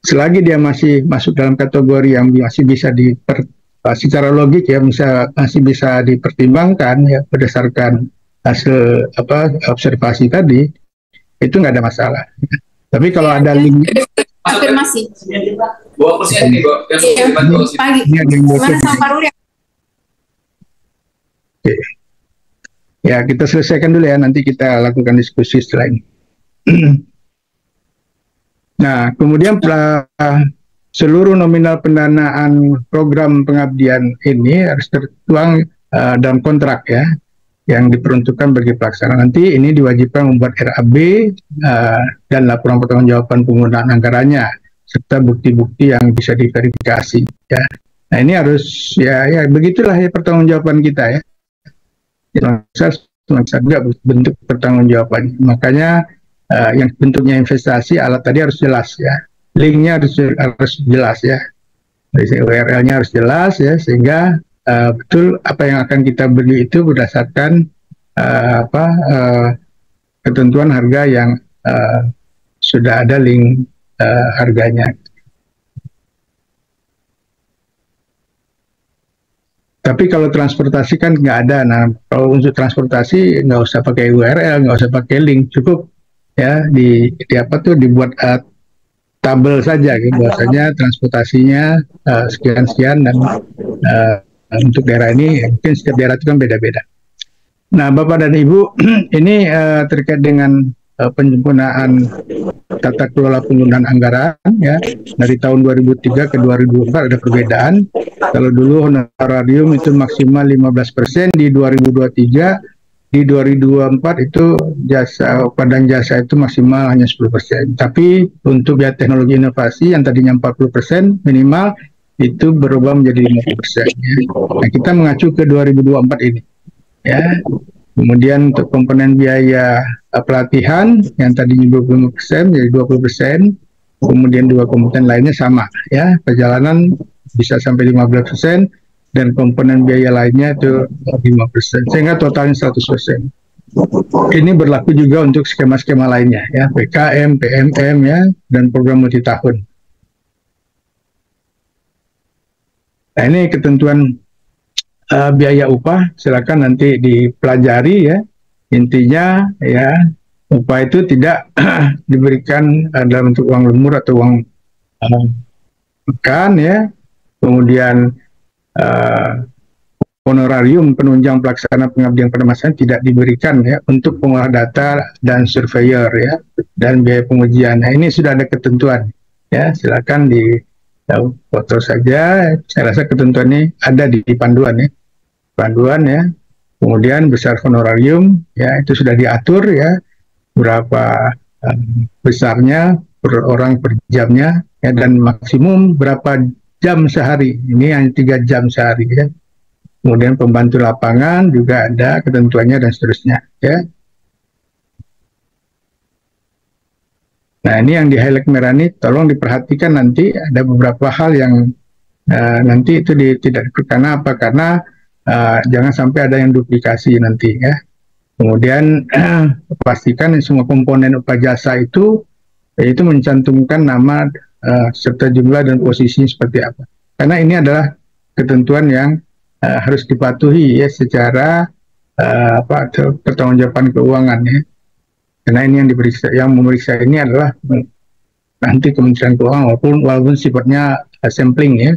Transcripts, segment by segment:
selagi dia masih masuk dalam kategori yang masih bisa secara logik ya masih bisa dipertimbangkan ya berdasarkan hasil observasi tadi, itu nggak ada masalah. Tapi kalau ada link afirmasi. Pagi. Gimana sama Pak Ruli? Oke. Ya, kita selesaikan dulu ya, nanti kita lakukan diskusi setelah ini. Nah, kemudian seluruh nominal pendanaan program pengabdian ini harus tertuang dalam kontrak ya, yang diperuntukkan bagi pelaksana. Nanti ini diwajibkan membuat RAB dan laporan pertanggungjawaban penggunaan anggarannya, serta bukti-bukti yang bisa diverifikasi. Ya. Nah, ini harus ya begitulah ya pertanggungjawaban kita ya. Juga bentuk pertanggungjawaban. Makanya yang bentuknya investasi, alat tadi harus jelas ya, linknya harus jelas ya, URL-nya harus jelas ya, sehingga betul apa yang akan kita beli itu berdasarkan ketentuan harga yang sudah ada link harganya. Tapi kalau transportasi kan nggak ada. Nah, kalau untuk transportasi nggak usah pakai URL, nggak usah pakai link, cukup ya dibuat tabel saja, gitu. Bahwasanya transportasinya sekian-sekian dan untuk daerah ini mungkin setiap daerah itu kan beda-beda. Nah, Bapak dan Ibu, ini terkait dengan penyempurnaan tata kelola penggunaan anggaran ya, dari tahun 2003 ke 2024 ada perbedaan. Kalau dulu honorarium itu maksimal 15%, di 2023, di 2024 itu padang jasa itu maksimal hanya 10%. Tapi untuk biaya teknologi inovasi yang tadinya 40% minimal itu berubah menjadi 50%. Ya. Nah, kita mengacu ke 2024 ini. Ya. Kemudian untuk komponen biaya pelatihan yang tadinya 25% jadi 20%, kemudian dua komponen lainnya sama ya, perjalanan bisa sampai 15% dan komponen biaya lainnya itu 5%, sehingga totalnya 100%. Ini berlaku juga untuk skema-skema lainnya ya, PKM, PMM ya, dan program multi tahun. Nah, ini ketentuan biaya upah, silakan nanti dipelajari ya. Intinya ya, upah itu tidak diberikan dalam bentuk uang lemur atau uang pekan ya. Kemudian honorarium penunjang pelaksana pengabdian pada masanya tidak diberikan ya untuk pengolah data dan surveyor ya, dan biaya pengujian. Nah, ini sudah ada ketentuan ya, silakan di foto saja. Saya rasa ketentuan ini ada di panduan ya. Kemudian besar honorarium ya, itu sudah diatur ya, berapa besarnya per orang per jamnya ya, dan maksimum berapa jam sehari. Ini hanya 3 jam sehari ya. Kemudian pembantu lapangan juga ada ketentuannya dan seterusnya ya. Nah, ini yang di highlight merah ini tolong diperhatikan, nanti ada beberapa hal yang nanti itu tidak karena apa? Karena jangan sampai ada yang duplikasi nanti ya. Kemudian pastikan semua komponen upah jasa itu mencantumkan nama serta jumlah dan posisinya seperti apa. Karena ini adalah ketentuan yang harus dipatuhi ya secara pertanggungjawaban keuangan ya. Karena ini yang memeriksa ini adalah nanti Kementerian Keuangan walaupun sifatnya sampling ya.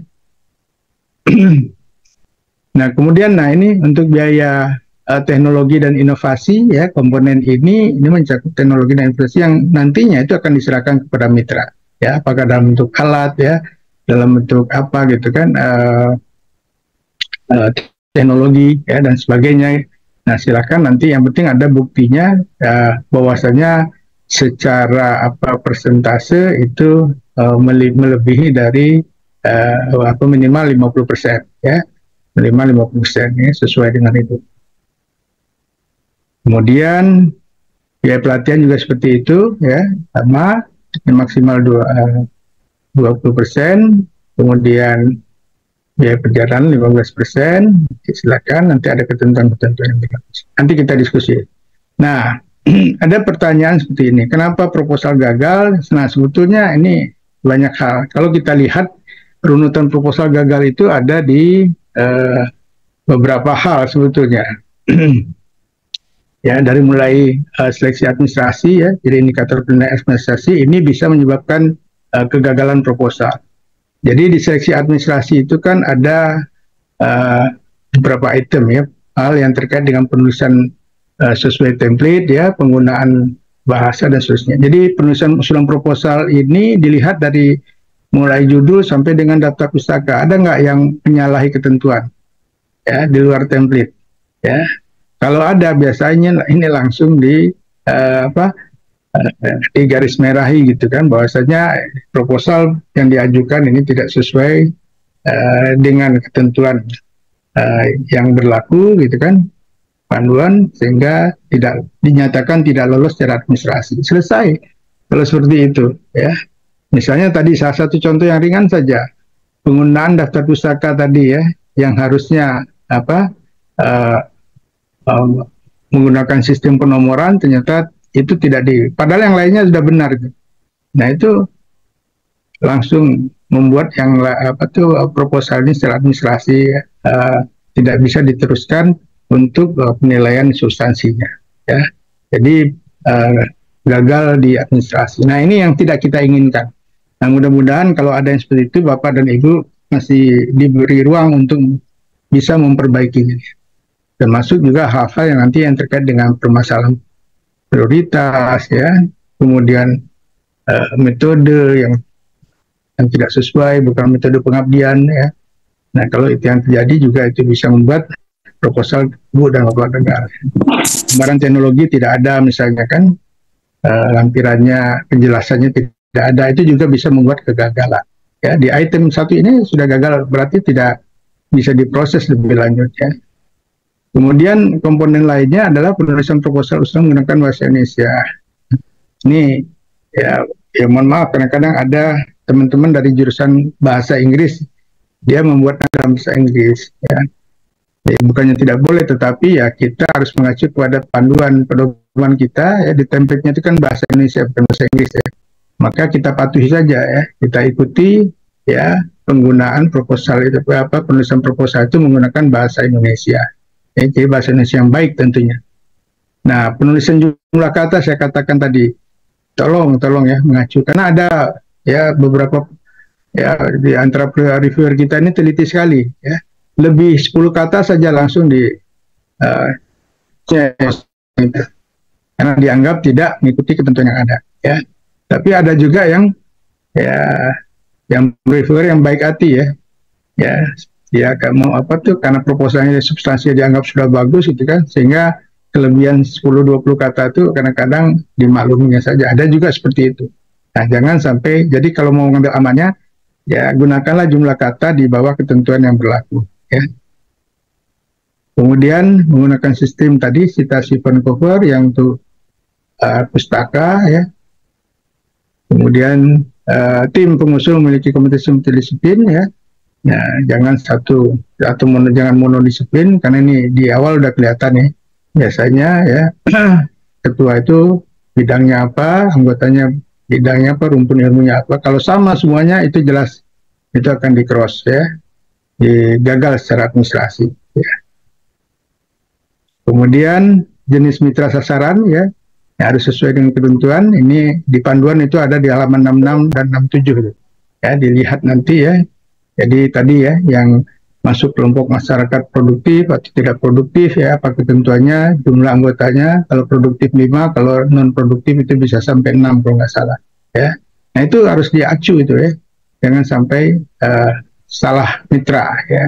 Nah, kemudian ini untuk biaya teknologi dan inovasi ya, komponen ini mencakup teknologi dan inovasi yang nantinya itu akan diserahkan kepada mitra ya, apakah dalam bentuk alat ya, dalam bentuk apa gitu kan, teknologi ya dan sebagainya. Nah, silakan nanti, yang penting ada buktinya bahwasanya secara persentase itu melebihi dari minimal 50% ya, minimal 50% ya, sesuai dengan itu. Kemudian biaya pelatihan juga seperti itu ya, sama maksimal 20%. Kemudian biaya perjalanan 15%, silakan, nanti ada ketentuan-ketentuan yang berlaku. Nanti kita diskusi. Nah, ada pertanyaan seperti ini, kenapa proposal gagal? Nah, sebetulnya ini banyak hal. Kalau kita lihat runutan proposal gagal itu ada di beberapa hal sebetulnya. Ya, dari mulai seleksi administrasi ya, jadi indikator penilaian administrasi ini bisa menyebabkan kegagalan proposal. Jadi di seleksi administrasi itu kan ada beberapa item ya, hal yang terkait dengan penulisan sesuai template ya, penggunaan bahasa dan seterusnya. Jadi penulisan usulan proposal ini dilihat dari mulai judul sampai dengan daftar pustaka. Ada nggak yang menyalahi ketentuan ya di luar template ya? Kalau ada biasanya ini langsung di di garis merahi gitu kan, bahwasanya proposal yang diajukan ini tidak sesuai dengan ketentuan yang berlaku gitu kan, panduan, sehingga tidak dinyatakan tidak lolos secara administrasi. Selesai kalau seperti itu ya. Misalnya tadi salah satu contoh yang ringan saja, penggunaan daftar pustaka tadi ya, yang harusnya menggunakan sistem penomoran, ternyata itu tidak padahal yang lainnya sudah benar. Nah itu langsung membuat yang proposal ini secara administrasi tidak bisa diteruskan untuk penilaian substansinya ya. Jadi gagal di administrasi. Nah ini yang tidak kita inginkan. Nah mudah-mudahan kalau ada yang seperti itu Bapak dan Ibu masih diberi ruang untuk bisa memperbaikinya. Termasuk juga hal-hal yang nanti yang terkait dengan permasalahan prioritas ya, kemudian metode yang tidak sesuai, bukan metode pengabdian ya. Nah kalau itu yang terjadi juga itu bisa membuat proposal Bu dan Bapak gagal. Gambaran teknologi tidak ada misalnya kan, lampirannya penjelasannya tidak ada, itu juga bisa membuat kegagalan. Ya di item satu ini sudah gagal, berarti tidak bisa diproses lebih lanjut ya. Kemudian komponen lainnya adalah penulisan proposal usulan menggunakan bahasa Indonesia. Ini ya mohon maaf, kadang-kadang ada teman-teman dari jurusan bahasa Inggris, dia membuat dalam bahasa Inggris. Ya. Bukannya tidak boleh, tetapi ya kita harus mengacu kepada panduan pedoman kita. Ya, di template-nya itu kan bahasa Indonesia, bukan bahasa Inggris. Ya. Maka kita patuhi saja ya, kita ikuti ya penggunaan proposal itu, penulisan proposal itu menggunakan bahasa Indonesia. Ya, jadi bahasa Indonesia yang baik tentunya. Nah, penulisan jumlah kata saya katakan tadi, tolong ya mengacu, karena ada ya beberapa ya di antara reviewer kita ini teliti sekali ya, lebih 10 kata saja langsung di karena dianggap tidak mengikuti ketentuan yang ada ya. Tapi ada juga yang reviewer yang baik hati ya dia mau karena proposalnya substansinya dianggap sudah bagus gitu kan, sehingga kelebihan 10-20 kata itu kadang-kadang dimakluminya saja. Ada juga seperti itu. Nah jangan sampai, jadi kalau mau mengambil amannya ya gunakanlah jumlah kata di bawah ketentuan yang berlaku ya. Kemudian menggunakan sistem tadi citasi cover yang untuk pustaka ya. Kemudian tim pengusul memiliki kompetensi multidisiplin ya. Nah, jangan jangan monodisiplin, karena ini di awal udah kelihatan ya. Biasanya ya ketua itu bidangnya apa, anggotanya bidangnya apa, rumpun ilmunya apa. Kalau sama semuanya itu jelas itu akan di cross ya, gagal secara administrasi. Ya. Kemudian jenis mitra sasaran ya harus sesuai dengan ketentuan. Ini di panduan itu ada di halaman 66 dan 67 ya, dilihat nanti ya. Jadi tadi ya yang masuk kelompok masyarakat produktif atau tidak produktif ya, apa ketentuannya, jumlah anggotanya, kalau produktif 5, kalau non produktif itu bisa sampai 6 kalau nggak salah ya. Nah itu harus diacu itu ya, jangan sampai salah mitra ya.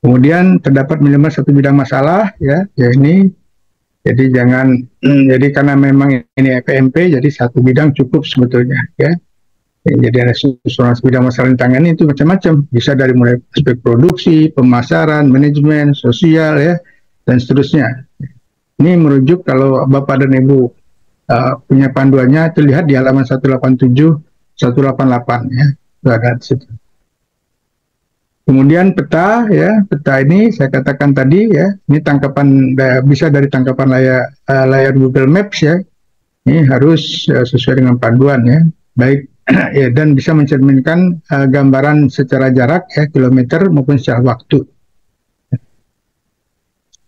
Kemudian terdapat minimal satu bidang masalah ya ini. Jadi jangan jadi karena memang ini PMP, jadi satu bidang cukup sebetulnya ya. Jadi ada susunan bidang masalah yang ditangani itu macam-macam, bisa dari mulai aspek produksi, pemasaran, manajemen, sosial ya, dan seterusnya. Ini merujuk kalau Bapak dan Ibu punya panduannya, itu lihat di halaman 187, 188 ya, itu ada di situ. Kemudian peta ya, peta ini saya katakan tadi ya, ini tangkapan bisa dari tangkapan layar Google Maps ya. ini harus sesuai dengan panduan ya, baik ya, dan bisa mencerminkan gambaran secara jarak ya, kilometer maupun secara waktu.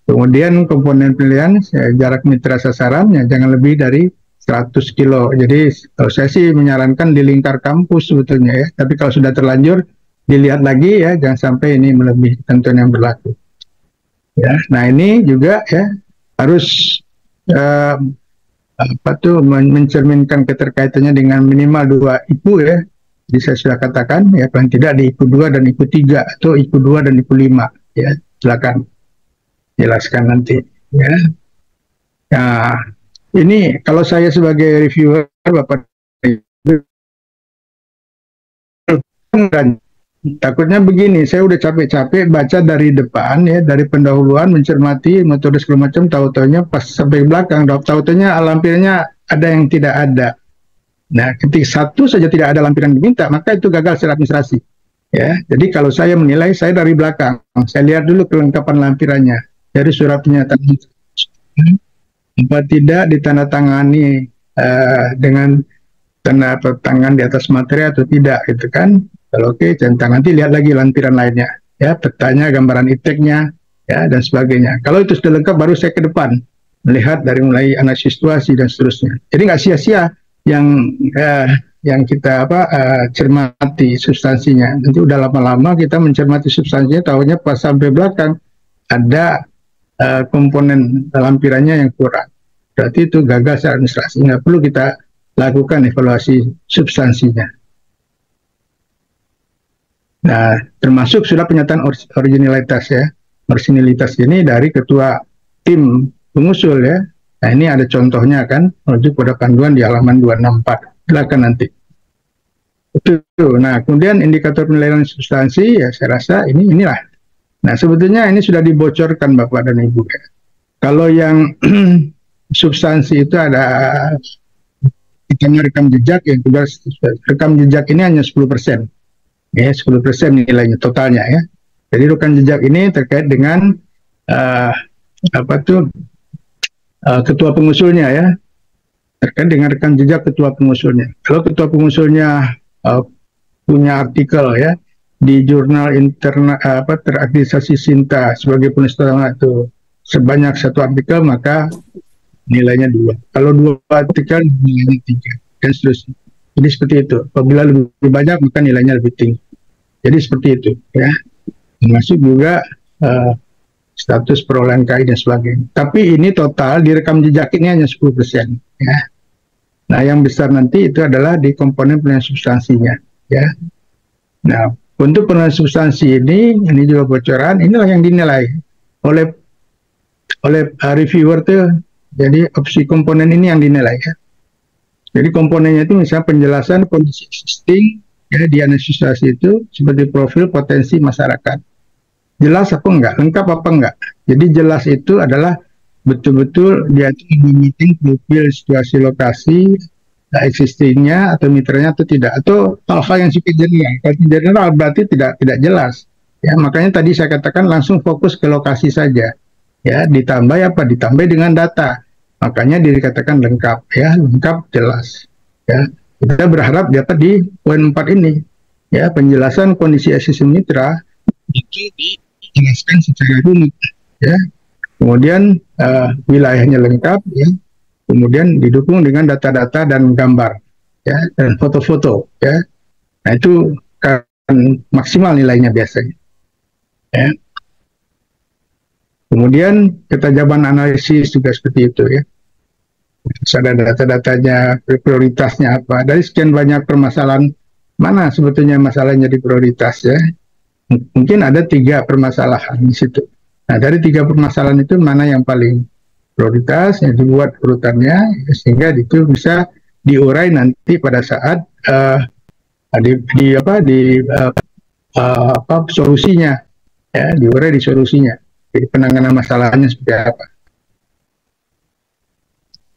Kemudian komponen pilihan jarak mitra sasaran ya, jangan lebih dari 100 kilo. Jadi kalau saya sih menyarankan di lingkar kampus sebetulnya ya. Tapi kalau sudah terlanjur dilihat lagi ya, jangan sampai ini melebihi ketentuan yang berlaku. Ya, nah ini juga ya harus uh, mencerminkan keterkaitannya dengan minimal 2 IPU ya. Jadi saya sudah katakan ya, paling tidak di IPU 2 dan IPU 3 atau IPU 2 dan IPU 5 ya. Silakan jelaskan nanti ya. Nah, ini kalau saya sebagai reviewer Bapak, takutnya begini, saya udah capek-capek baca dari depan ya, dari pendahuluan mencermati metode segala macam, tahu-taunya pas sampai belakang, tahu-taunya lampirannya ada yang tidak ada. Nah, ketika satu saja tidak ada lampiran diminta, maka itu gagal secara administrasi. Ya, jadi kalau saya menilai, saya dari belakang, saya lihat dulu kelengkapan lampirannya dari surat pernyataan apa tidak ditandatangani dengan tanda tangan di atas materi atau tidak gitu kan. Kalau oke, centang nanti lihat lagi lampiran lainnya ya, petanya, gambaran ipteknya ya, dan sebagainya. Kalau itu sudah lengkap baru saya ke depan melihat dari mulai analisis situasi dan seterusnya. Jadi nggak sia-sia yang kita cermati substansinya. Nanti udah lama-lama kita mencermati substansinya, tahunya pas sampai belakang ada komponen lampirannya yang kurang. Berarti itu gagal secara administrasi. Nggak perlu kita lakukan evaluasi substansinya. Nah, termasuk sudah pernyataan originalitas ya. Originalitas ini dari ketua tim pengusul ya. Nah, ini ada contohnya kan, merujuk pada panduan di halaman 264. Silakan nanti. Itu. Nah, kemudian indikator penilaian substansi ya, saya rasa inilah. Nah, sebetulnya ini sudah dibocorkan Bapak dan Ibu ya. Kalau yang substansi itu ada kita rekam jejak, yang kedua rekam jejak ini hanya 10%. Ya, 10% nilainya totalnya ya. Jadi rekam jejak ini terkait dengan ketua pengusulnya ya. Terkait dengan rekam jejak ketua pengusulnya. Kalau ketua pengusulnya punya artikel ya di jurnal interna terakreditasi Sinta sebagai penulis utama itu sebanyak 1 artikel, maka nilainya 2. Kalau 2 artikel nilainya 3 dan seterusnya. Jadi seperti itu. Apabila lebih banyak maka nilainya lebih tinggi. Jadi seperti itu ya. Termasuk juga status perolehan KI dan sebagainya. Tapi ini total direkam jejak ini hanya 10% ya. Nah, yang besar nanti itu adalah di komponen penilaian substansinya ya. Nah, untuk penilaian substansi ini juga bocoran, inilah yang dinilai oleh reviewer tuh. Jadi opsi komponen ini yang dinilai ya. Jadi komponennya itu misalnya penjelasan kondisi existing ya, di analisis situasi itu seperti profil potensi masyarakat. Jelas apa enggak? Lengkap apa enggak? Jadi jelas itu adalah betul-betul dia itu meeting profil situasi lokasi existingnya atau mitranya atau tidak, atau hal-hal yang sifatnya general. Kalau general berarti tidak jelas. Ya, makanya tadi saya katakan langsung fokus ke lokasi saja. Ya, ditambah apa? Ditambah dengan data. Makanya dikatakan lengkap ya, lengkap jelas. Ya, kita berharap dapat di poin 4 ini. Ya, penjelasan kondisi ekosistem mitra itu dijelaskan secara runut. Ya, kemudian wilayahnya lengkap ya. Kemudian didukung dengan data-data dan gambar ya, dan foto-foto ya. Nah, itu kan maksimal nilainya biasanya ya. Kemudian ketajaman analisis juga seperti itu ya. Ada data-datanya, prioritasnya apa. Dari sekian banyak permasalahan, mana sebetulnya masalahnya di prioritas ya. Mungkin ada 3 permasalahan di situ. Nah, dari 3 permasalahan itu mana yang paling prioritas, yang dibuat urutannya sehingga itu bisa diurai nanti pada saat solusinya ya, diurai di solusinya. Jadi penanganan masalahnya seperti apa.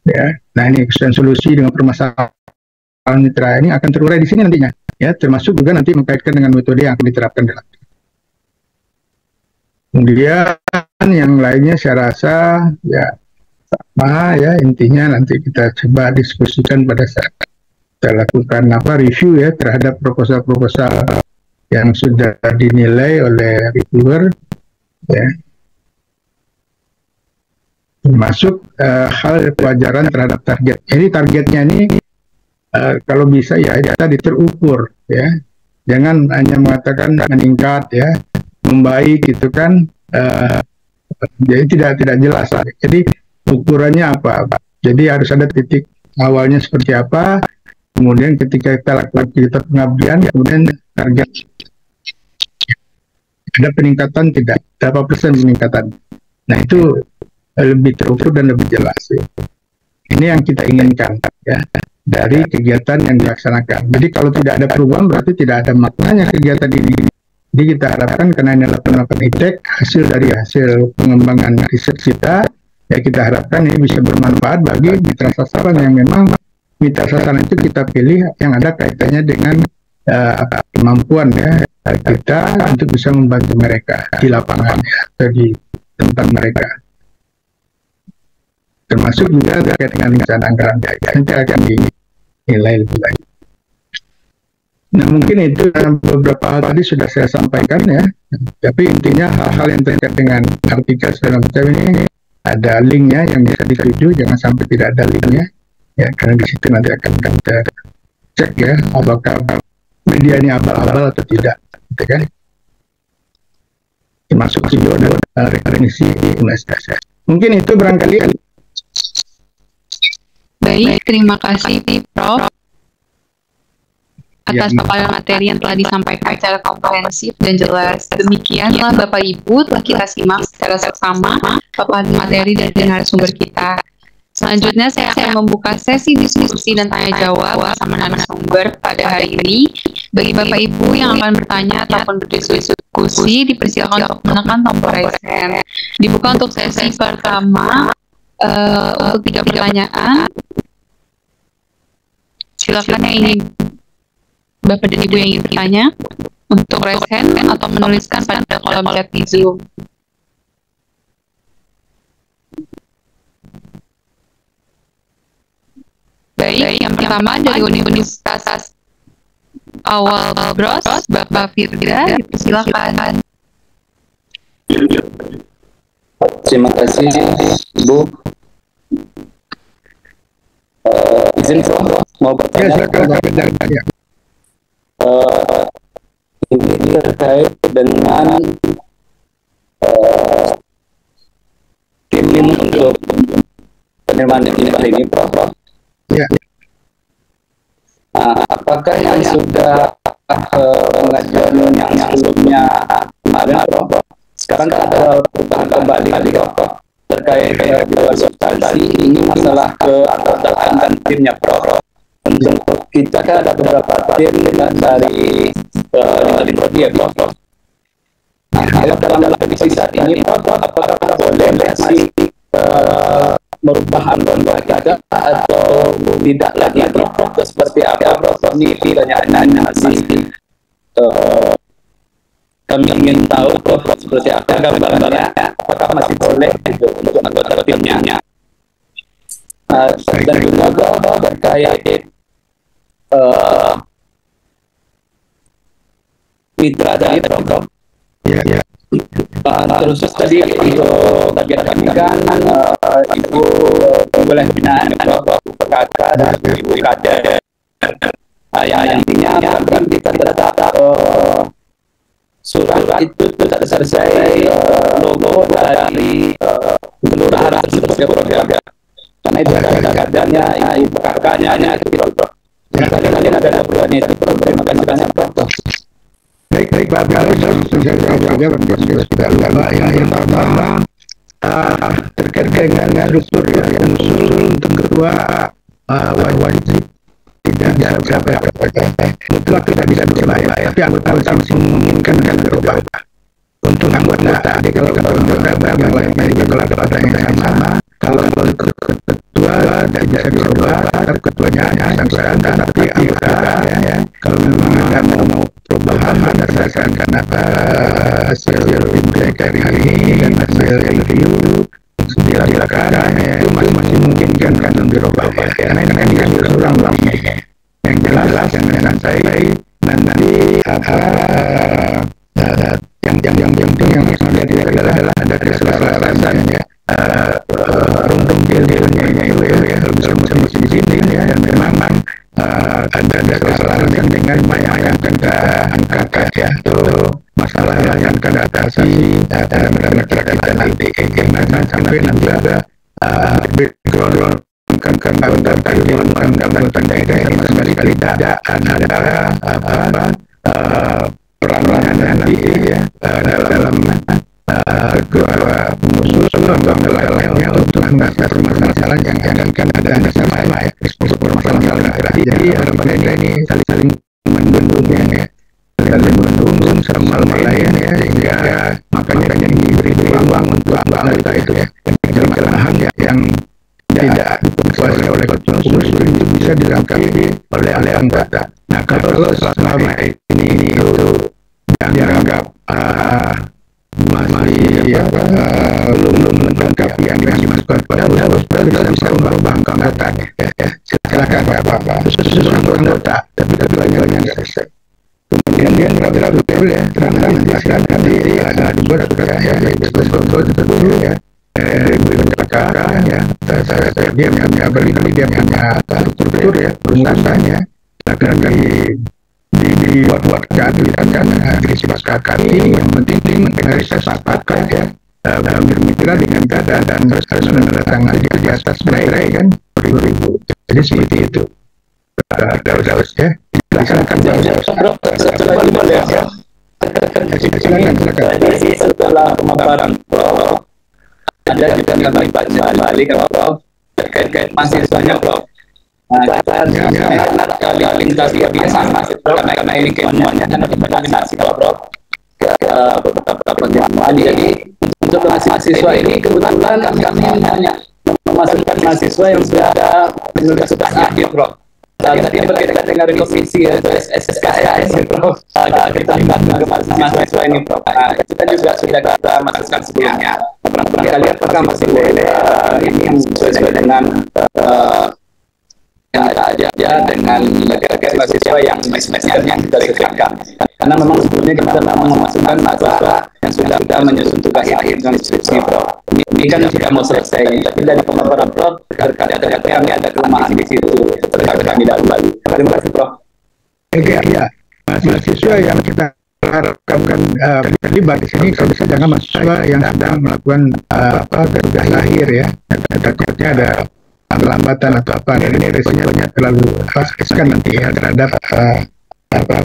Ya, nah ini kesulitan solusi dengan permasalahan mitra ini akan terurai di sini nantinya. Ya, termasuk juga nanti mengkaitkan dengan metode yang akan diterapkan dalam. Kemudian yang lainnya saya rasa ya sama ya, intinya nanti kita coba diskusikan pada saat kita lakukan review ya terhadap proposal-proposal yang sudah dinilai oleh reviewer ya, termasuk hal kewajaran terhadap target. Jadi targetnya ini kalau bisa ya tadi terukur ya, jangan hanya mengatakan meningkat ya, membaik gitu kan, jadi tidak jelas. Jadi ukurannya apa? Jadi harus ada titik awalnya seperti apa, kemudian ketika kita lakukan kegiatan pengabdian, kemudian target ada peningkatan tidak, berapa persen peningkatan. Nah itu lebih terukur dan lebih jelas. Ya. Ini yang kita inginkan ya dari kegiatan yang dilaksanakan. Jadi kalau tidak ada perubahan berarti tidak ada maknanya kegiatan ini. Jadi kita harapkan karena ini adalah ITEK, hasil dari hasil pengembangan riset kita, ya kita harapkan ini bisa bermanfaat bagi mitra sasaran yang memang mitra sasaran itu kita pilih yang ada kaitannya dengan kemampuan ya kita untuk bisa membantu mereka di lapangan ya, atau di tempat mereka. Termasuk juga terkait dengan rencana anggaran nanti akan dinilai lebih lanjut. Nah mungkin itu beberapa hal tadi sudah saya sampaikan ya, tapi intinya hal-hal yang terkait dengan artikel segala macam ini ada linknya yang bisa dituju, jangan sampai tidak ada linknya ya, karena di situ nanti akan kita cek ya apakah media ini abal-abal atau tidak, gitu kan? Termasuk juga referensi universitas. Mungkin itu barangkali. Baik, terima kasih Prof. Atas paparan materi yang telah disampaikan secara komprehensif dan jelas. Demikianlah Bapak Ibu telah kita simak secara seksama paparan materi dari narasumber kita. Selanjutnya saya akan membuka sesi diskusi dan tanya jawab bersama narasumber pada hari ini. Bagi Bapak Ibu yang akan bertanya ataupun berdiskusi, dipersilakan untuk menekan tombol raise hand. Dibuka untuk sesi pertama untuk 3 pertanyaan. Silakan yang ingin Bapak dan Ibu yang ingin bertanya untuk raise hand atau menuliskan pada kolom chat di Zoom. Baik, yang pertama dari Universitas Awal Bros, Bapak Firda, dipersilakan. Terima kasih, Bu. Izin mau bertanya. Ini terkait dengan tim untuk penerimaan ini, Prof. Ya. Apakah yang sudah pengajuan yang sebelumnya kemarin, Prof, sekarang ada perubahan kembali, Prof, terkait dengan substansi ini masalah keanggotaan dan timnya, Prof. Untuk kita kan ada beberapa tim dari prodi ya, Prof. Nah, kalau dalam kondisi saat ini, Prof, apakah boleh masih merubah anggota kita atau tidak lagi, Prof? Seperti apa, Prof? Ini pertanyaannya masih kami ingin tahu, Prof, seperti apa gambarannya, apakah masih boleh untuk anggota timnya. Dan juga terkait mitra dari Prof. Ya. Terus tadi untuk target kami kan Ibu boleh binaan Prof, PKK dan Ibu kader. Yang intinya kan kita tetap surat itu tidak selesai logo dari kelurahan sebagai program, karena itu ada kadernya, Ibu PKK-nya gitu, Prof. Kalian ada perubahan itu, Prof. Terima kasih banyak, Prof. Baik, Pak Biar, saya tidak lupa yang pertama terkait dengan struktur yang usul untuk ketua wajib tidak siapa mutlak tidak bisa berubah ya, tapi anggota masih memungkinkan kan berubah. Untuk anggota, jadi kalau anggota yang lain kalau ada yang sama, kalau ketua tidak bisa berubah, ketuanya hanya sama, tapi anggota ya, kalau memang ada mau perubahan berdasarkan hasil review hari ini dan hasil review dilakukan itu masih mungkin kan dirubah ya, karena ini kan ulang-ulang yang jelas dengan saya nanti yang terjadi adalah ada keselarasan ya, runtung dealnya itu ya, bisa di sini ya, dan memang ada keselarasan dengan menyayangkan angka ya, itu masalah yang akan diatasi dalam masyarakat kita nanti, jangan sampai nanti ada background konten daerah sama sekali tidak ada peranan nanti ya dalam pengusulan untuk mengatasi masalah yang akan ada sama ya, permasalahan daerah. Jadi harapannya ini saling mendukung ya, saling mendukung sama lain ya, sehingga makanya diberi ruang untuk kita itu ya, kelemahan yang tidak dikuasai oleh konsumen itu bisa dilengkapi oleh anggota. Nah, kalau selama ini itu dianggap masih belum melengkapi yang dimasukkan pada kita bisa merubah anggatannya ya. Silakan nggak apa-apa, khusus anggota, tapi banyak yang selesai. Kemudian dia betul ya, nanti ada dibuat ya, betul ya. Perkara ya, dia punya struktur ya, perusahaannya akan dibuat-buatkan disepakatkan. Ini yang penting harus disepakatkan ya, bermitra dengan keadaan dan harus menandatangani di atas mereka kan ribu. Jadi seperti itu. Daus ya, silakan setelah pemaparan ada juga kami baca balik kalau terkait mahasiswanya Prof. Nah, kali lintas kebiasaan karena ini semuanya dan dibatasi kalau Prof. Beberapa jadi untuk mahasiswa ini kebetulan kami hanya memasukkan mahasiswa yang sudah akhir Prof. Tadi berkaitan dengan rekomendasi atau SKS Prof. Kita ke mahasiswa ini Prof. Kita juga sudah kita masukkan sebelumnya. Barangkali apakah masih ini yang sesuai dengan dengan bagai mahasiswa yang kita sebutkan. Karena memang sebelumnya kita memang memasukkan mahasiswa yang sudah menyusun tugas akhir dengan skripsi Prof. Ini kan sudah mau selesai, tapi dari pemaparan Prof terkadang kami ada kelemahan di situ. Kami dahulu. Terima kasih Prof. Ya, mahasiswa yang kita harapkan terlibat di sini kalau bisa jangan mahasiswa yang sedang melakukan tugas akhir ya, takutnya ada perlambatan atau apa, ini resikonya terlalu riskan nanti ya terhadap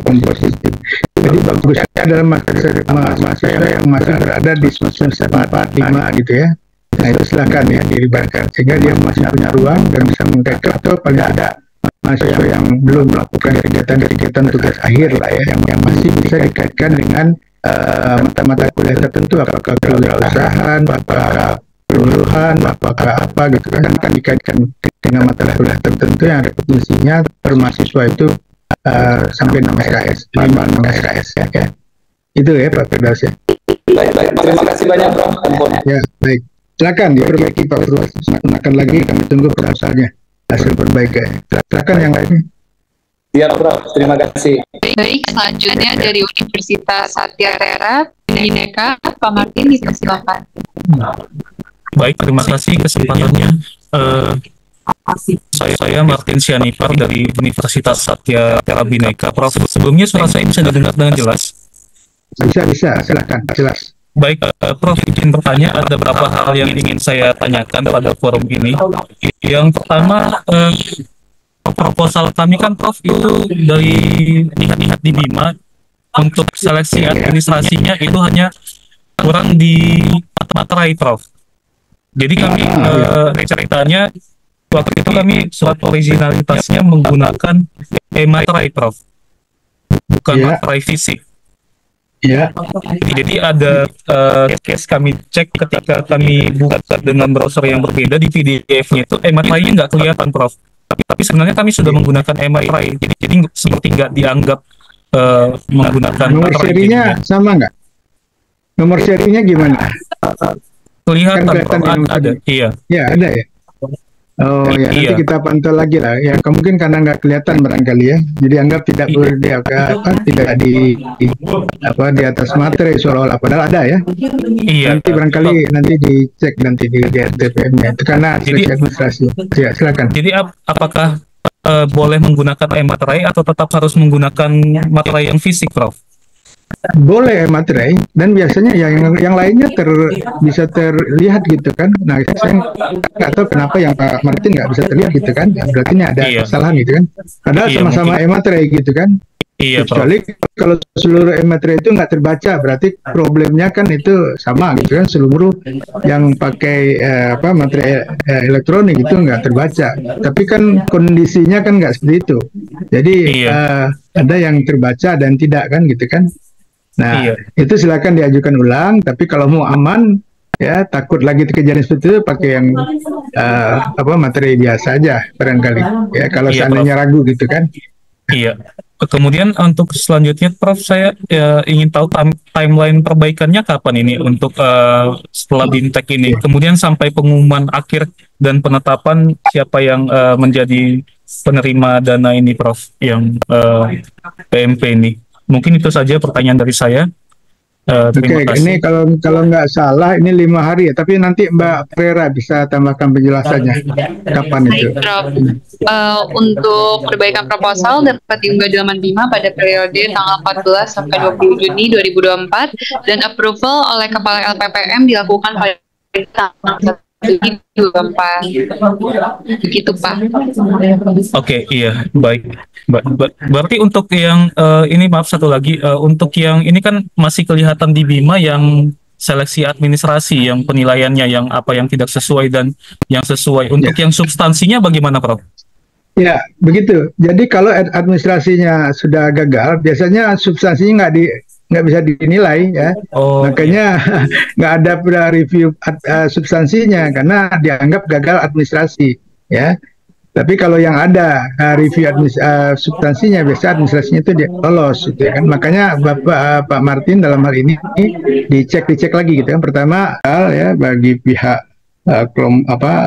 komposisi. Jadi bagusnya adalah mahasiswa yang masih berada di semester 4, 5 gitu ya. Nah itu silakan ya dilibatkan sehingga dia masih punya ruang dan bisa mengkaitkan, atau paling ada mahasiswa yang belum melakukan kegiatan tugas akhir lah ya, yang masih bisa dikaitkan dengan mata-mata kuliah tertentu, apakah kewirausahaan, apakah keluluhan, apakah apa gitu kan dikaitkan dengan mata kuliah tertentu yang repetisinya per mahasiswa itu sampai 6 SKS, 5 SKS ya. Itu ya Pak Firdaus ya. Baik, terima kasih banyak Prof. Ya, baik. Silakan diperbaiki Pak Firdaus. Akan lagi kami tunggu proposalnya, hasil perbaikan. Silakan yang lain. Ya Prof, terima kasih. Baik, selanjutnya dari Universitas Satya Tera, Bineka, Pak Martin dipersilakan. Baik, terima kasih kesempatannya. Saya Martin Sianipar dari Universitas Satya Tera Bineka. Prof, sebelumnya suara saya bisa didengar dengan jelas? Bisa, silakan, jelas. Baik, Prof, izin bertanya, ada beberapa hal yang ingin saya tanyakan pada forum ini. Yang pertama, proposal kami kan Prof itu dari lihat di BIMA untuk seleksi administrasinya itu hanya kurang di materai Prof. Jadi kami ceritanya waktu itu kami surat originalitasnya menggunakan materai Prof, bukan materai fisik. Ya. Jadi ada case kami cek ketika kami buka dengan browser yang berbeda, di PDF-nya itu materainya nggak kelihatan Prof. Tapi sebenarnya kami sudah menggunakan materai. Jadi seperti nggak dianggap menggunakan nomor materai. serinya sama nggak? Nomor serinya gimana? kelihatan, kelihatan Prof. di nomor Ada. satu. Iya. Ya, ada ya. Oh ya, nanti Iya. kita pantau lagi lah. Ya, mungkin karena nggak kelihatan barangkali ya. Jadi anggap tidak I- boleh tidak di atas materai seolah-olah. Padahal ada ya. Iya. Nanti barangkali nanti dicek nanti di RTPM-nya. Itu karena Jadi seleksi administrasi. Ya, silakan. jadi apakah boleh menggunakan e-materai atau tetap harus menggunakan materai yang fisik, Prof? Boleh materai dan biasanya yang lainnya bisa terlihat gitu kan. Nah, saya nggak tahu kenapa yang Pak Martin nggak bisa terlihat gitu kan. Ya, berarti ini ada Iya. kesalahan gitu kan. Padahal Iya, sama-sama mungkin. materai gitu kan. Iya, Prof. Kecuali kalau seluruh materai itu nggak terbaca, berarti problemnya kan itu sama gitu kan. Seluruh yang pakai materai elektronik itu nggak terbaca. Tapi kan kondisinya kan nggak seperti itu. Jadi Iya. ada yang terbaca dan tidak kan gitu kan. Nah, Iya. itu silakan diajukan ulang, tapi kalau mau aman, ya takut lagi kejadian seperti itu, pakai yang materi biasa aja barangkali. Ya, kalau Iya, Prof. seandainya ragu gitu kan. Iya. Kemudian untuk selanjutnya, Prof, saya ingin tahu timeline perbaikannya kapan ini untuk setelah BIMTEK ini. Kemudian sampai pengumuman akhir dan penetapan siapa yang menjadi penerima dana ini, Prof, yang PMP ini. Mungkin itu saja pertanyaan dari saya. Terima Oke, kasih. ini kalau nggak salah ini 5 hari ya, tapi nanti Mbak Prera bisa tambahkan penjelasannya kapan itu. Baik, Prof. Untuk perbaikan proposal dapat diunggah di laman Bima pada periode tanggal 14 sampai 20 Juni 2024 dan approval oleh Kepala LPPM dilakukan pada tanggal 1 Juni 2024. Begitu, Pak. Oke, iya, baik. Berarti untuk yang ini, maaf satu lagi, untuk yang ini kan masih kelihatan di Bima yang seleksi administrasi, yang penilaiannya yang apa yang tidak sesuai dan yang sesuai. Untuk yang substansinya bagaimana, Prof? Ya, begitu. Jadi kalau administrasinya sudah gagal, biasanya substansinya nggak bisa dinilai ya. Oh, Makanya nggak ada review substansinya karena dianggap gagal administrasi ya. Tapi kalau yang ada review substansinya, biasa administrasinya itu lolos gitu ya kan. Makanya Pak Martin dalam hal ini dicek lagi gitu kan. Pertama ya bagi pihak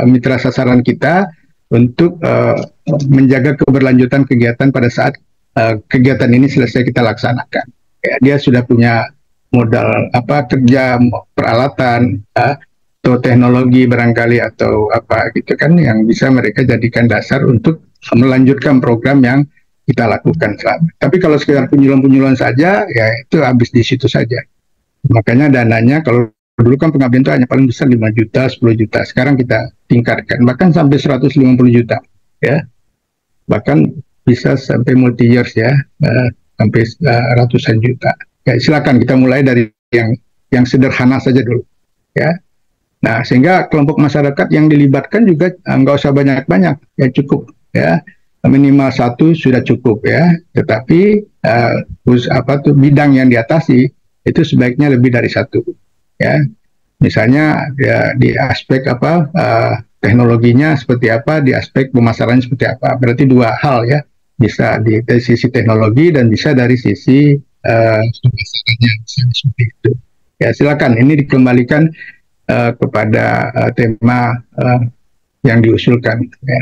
mitra sasaran kita untuk menjaga keberlanjutan kegiatan pada saat kegiatan ini selesai kita laksanakan. Ya, dia sudah punya modal kerja peralatan atau teknologi barangkali atau apa gitu kan yang bisa mereka jadikan dasar untuk melanjutkan program yang kita lakukan selama. Tapi kalau sekedar penyuluhan saja ya itu habis di situ saja. Makanya dananya kalau dulu kan pengabdian itu hanya paling besar 5 juta, 10 juta. Sekarang kita tingkatkan bahkan sampai 150 juta ya. Bahkan bisa sampai multi years ya, sampai ratusan juta. Ya, silakan kita mulai dari yang sederhana saja dulu ya. Nah, sehingga kelompok masyarakat yang dilibatkan juga nggak usah banyak-banyak, ya cukup ya, minimal 1 sudah cukup ya. Tetapi bidang yang diatasi itu sebaiknya lebih dari 1 ya. Misalnya ya, di aspek teknologinya seperti apa, di aspek pemasarannya seperti apa. Berarti 2 hal ya, bisa dari sisi teknologi dan bisa dari sisi pemasarannya seperti itu. Ya silakan, ini dikembalikan kepada tema yang diusulkan. Ya.